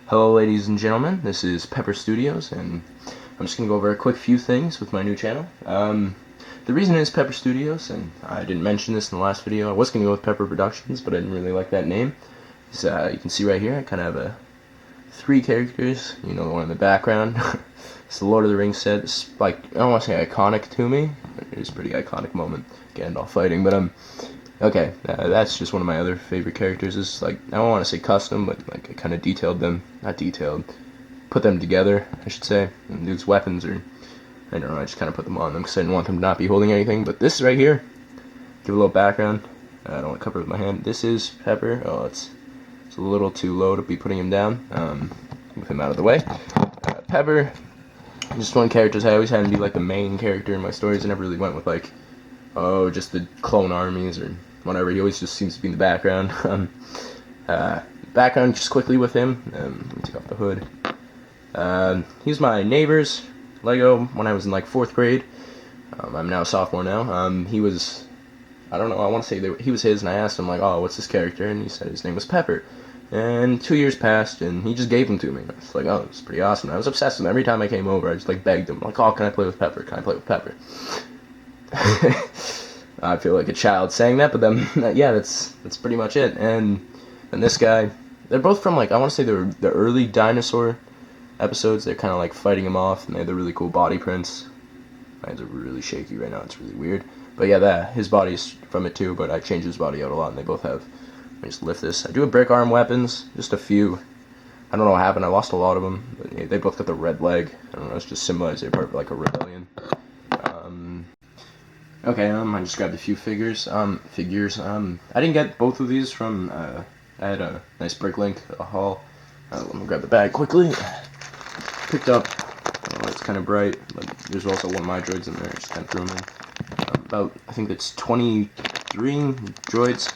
Hello ladies and gentlemen, this is Pepper Studios, and I'm just going to go over a quick few things with my new channel. The reason is Pepper Studios, and I didn't mention this in the last video. I was going to go with Pepper Productions, but I didn't really like that name. So, you can see right here, I kind of have three characters, you know, the one in the background. It's the Lord of the Rings set. It's like, I don't want to say iconic to me. It is a pretty iconic moment, Gandalf fighting, but okay, that's just one of my other favorite characters. Is like, I don't want to say custom, but like I kind of detailed them, not detailed, put them together, I should say. And these weapons are, I don't know, I just kind of put them on them because I didn't want them to not be holding anything. But this right here, give a little background. I don't want to cover it with my hand. This is Pepper. Oh, it's a little too low to be putting him down. Move him out of the way. Pepper, just one character. I always had him be like the main character in my stories. I never really went with like, oh, just the clone armies or whatever. He always just seems to be in the background. Background just quickly with him. Let me take off the hood. He's my neighbor's Lego when I was in like 4th grade. I'm now a sophomore now. He was, I don't know, I want to say he was his, and I asked him like, oh, what's this character? And he said his name was Pepper. And 2 years passed, and he just gave him to me. I was like, oh, it's pretty awesome. I was obsessed with him. Every time I came over, I just like begged him, like, oh, can I play with Pepper? Can I play with Pepper? I feel like a child saying that, but then yeah, that's pretty much it. And this guy, they're both from like, I want to say the early dinosaur episodes. They're kind of like fighting him off, and they have the really cool body prints. My hands are really shaky right now. It's really weird. But yeah, his body's from it too. But I changed his body out a lot, and they both have. Let me just lift this. I do have brick arm weapons, just a few. I don't know what happened. I lost a lot of them. But yeah, they both got the red leg. I don't know. It's just symbolized they're part of like a rebellion. Okay, I just grabbed a few figures. I didn't get both of these from, I had a nice brick link, a haul. Let me grab the bag quickly. Picked up, oh, it's kind of bright, but there's also one of my droids in there, just kind of threw them in. About, I think it's 23 droids.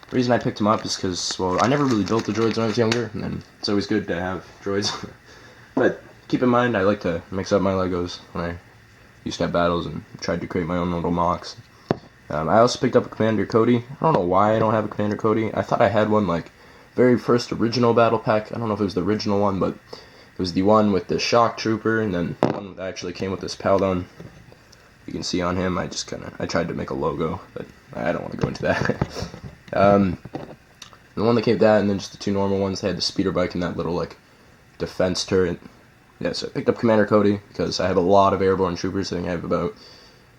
The reason I picked them up is because, well, I never really built the droids when I was younger, and then it's always good to have droids. But keep in mind, I like to mix up my Legos when I used to have battles and tried to create my own little mocks. I also picked up a Commander Cody. I don't know why I don't have a Commander Cody. I thought I had one like very first original battle pack. I don't know if it was the original one, but it was the one with the Shock Trooper, and then the one that actually came with this Paladin. You can see on him, I tried to make a logo, but I don't want to go into that. The one that came with that, and then just the two normal ones. They had the speeder bike and that little like defense turret. Yeah, so I picked up Commander Cody because I have a lot of airborne troopers. I think I have about,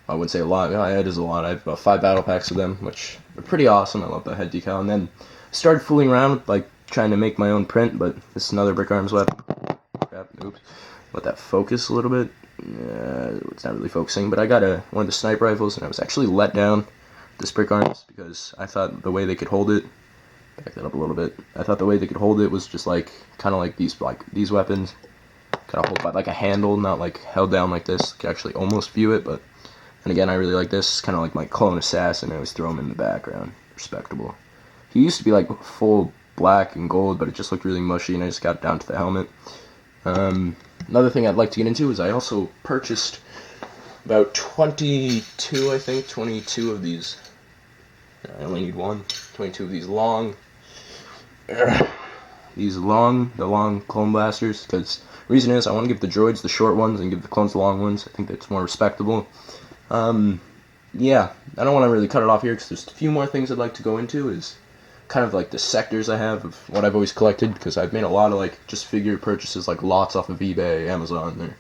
I wouldn't say a lot, yeah, it is a lot. I have about 5 battle packs of them, which are pretty awesome. I love the head decal. And then I started fooling around with, like, trying to make my own print, but this is another brick arms weapon. Crap, oops. Let that focus a little bit. It's not really focusing, but I got one of the sniper rifles, and I was actually let down with this brick arms because I thought the way they could hold it, back that up a little bit, I thought the way they could hold it was just like, kind of like these weapons. Kind of hold by like a handle, not like held down like this. You can actually almost view it, but and again, I really like this. It's kind of like my clone assassin. I always throw him in the background. Respectable. He used to be like full black and gold, but it just looked really mushy, and I just got down to the helmet. Another thing I'd like to get into is I also purchased about 22, I think, 22 of these. I only need one. 22 of these long. The long clone blasters, because the reason is I want to give the droids the short ones and give the clones the long ones. I think that's more respectable. Yeah, I don't want to really cut it off here because there's a few more things I'd like to go into. Is kind of like the sectors I have of what I've always collected, because I've made a lot of like just figure purchases, like lots off of eBay, Amazon. Or I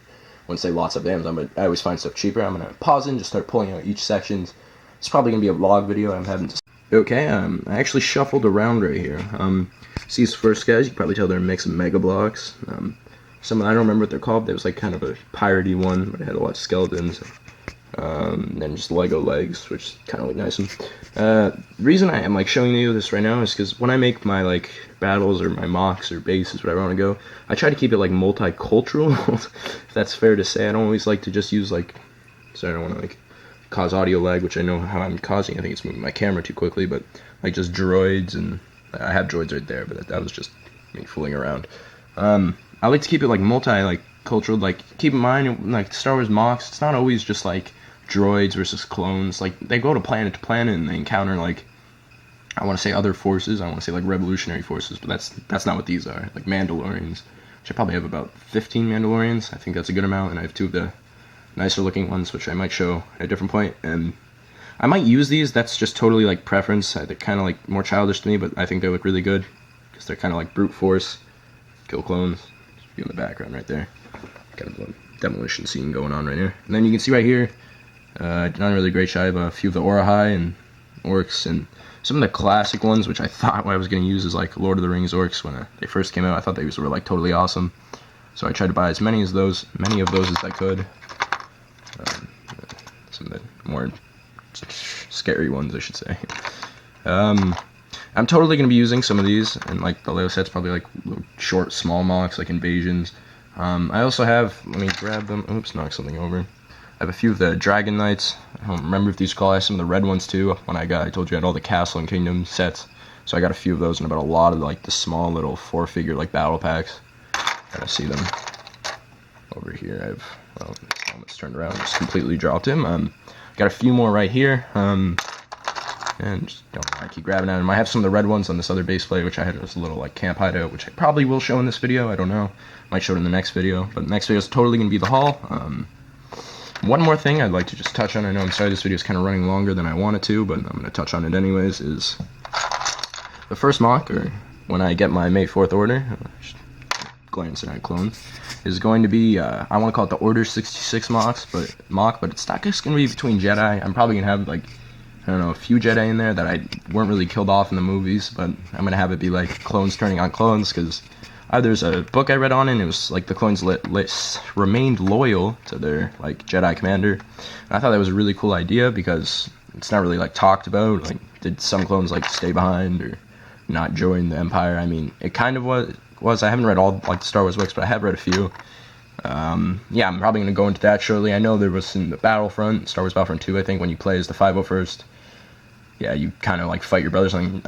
wouldn't say lots off Amazon, but I always find stuff cheaper. I'm gonna pause it and just start pulling out each section. It's probably gonna be a vlog video. I'm having to. Okay, I actually shuffled around right here. See these first guys, you can probably tell they're a mix of Mega Blocks. Some, I don't remember what they're called. There was like kind of a piratey one, but it had a lot of skeletons. And then just Lego legs, which kind of look nice. The reason I am like showing you this right now is because when I make my like battles or my mocks or bases, whatever I want to go, I try to keep it like multicultural, if that's fair to say. I don't always like to just use like, sorry, I don't want to like cause audio lag, which I know how I'm causing. I think it's moving my camera too quickly, but like just droids, and I have droids right there, but that was just me fooling around. I like to keep it like cultural. Like, keep in mind, like Star Wars mocks, it's not always just like droids versus clones. Like, they go to planet and they encounter like I want to say other forces. I want to say like revolutionary forces, but that's not what these are. Like Mandalorians, which I probably have about 15 Mandalorians. I think that's a good amount, and I have 2 of the nicer looking ones, which I might show at a different point. And I might use these. That's just totally like preference. They're kind of like more childish to me, but I think they look really good because they're kind of like brute force, kill clones. You in the background right there. Got a demolition scene going on right here. And then you can see right here, not really great shot. I have a few of the Orahai and orcs and some of the classic ones, which I thought I was going to use is like Lord of the Rings orcs when they first came out. I thought they were like totally awesome. So I tried to buy as many of those as I could. Some of the more scary ones, I should say. I'm totally going to be using some of these, and like the Lego sets, probably like short, small mocks, like invasions. I also have, let me grab them. Oops, knock something over. I have a few of the Dragon Knights. I don't remember if these call. I have some of the red ones too. When I told you I had all the Castle and Kingdom sets. So I got a few of those and about a lot of like the small little 4-figure like battle packs. And I see them over here. I have, well, this helmet's turned around, just completely dropped him. Got a few more right here. And just don't know, I keep grabbing at them. I have some of the red ones on this other base plate, which I had as a little like camp hideout, which I probably will show in this video. I don't know. Might show it in the next video. But the next video is totally going to be the haul. One more thing I'd like to just touch on. I know I'm sorry this video is kind of running longer than I wanted to, but I'm going to touch on it anyways, is the first mock, or when I get my May 4th order, glance at clone, is going to be, I want to call it the Order 66 mock, but it's not just going to be between Jedi. I'm probably going to have, like, I don't know, a few Jedi in there that I weren't really killed off in the movies, but I'm going to have it be, like, clones turning on clones, because there's a book I read on it, and it was, like, the clones remained loyal to their, like, Jedi commander. And I thought that was a really cool idea, because it's not really, like, talked about. Like, did some clones, like, stay behind or not join the Empire? I mean, it kind of was. I haven't read all, like, the Star Wars books, but I have read a few. Yeah, I'm probably going to go into that shortly. I know there was in the Battlefront, Star Wars Battlefront 2, I think, when you play as the 501st, yeah, you kind of, like, fight your brothers on,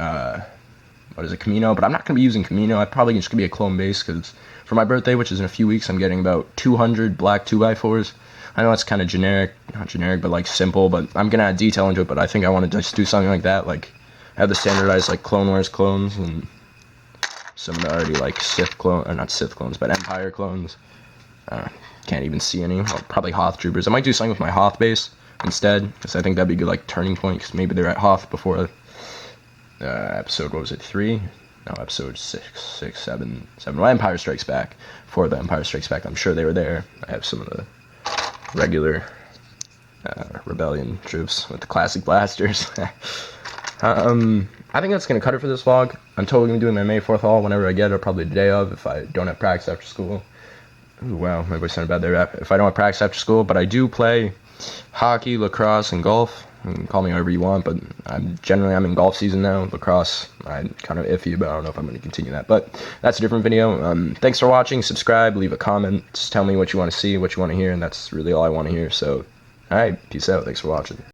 what is it, Camino? But I'm not going to be using Camino. I'm probably just going to be a clone base, because for my birthday, which is in a few weeks, I'm getting about 200 black 2x4s. I know it's kind of generic, not generic, but, like, simple, but I'm going to add detail into it, but I think I want to just do something like that, like, have the standardized, like, Clone Wars clones, and some of the already, like, Sith clones, or not Sith clones, but Empire clones. Can't even see any. Probably Hoth troopers. I might do something with my Hoth base instead, because I think that'd be a good, like, turning point, because maybe they're at Hoth before episode, what was it, 3? No, episode 6, 7. Well, Empire Strikes Back. For the Empire Strikes Back, I'm sure they were there. I have some of the regular rebellion troops with the classic blasters. I think that's going to cut it for this vlog. I'm totally going to be doing my May 4th haul whenever I get it, probably the day of, if I don't have practice after school. Ooh, wow, my voice sounded bad there. If I don't have practice after school, but I do play hockey, lacrosse, and golf. You can call me whatever you want, but I'm in golf season now. Lacrosse, I'm kind of iffy, but I don't know if I'm going to continue that. But that's a different video. Thanks for watching. Subscribe, leave a comment. Just tell me what you want to see, what you want to hear, and that's really all I want to hear. So, alright, peace out. Thanks for watching.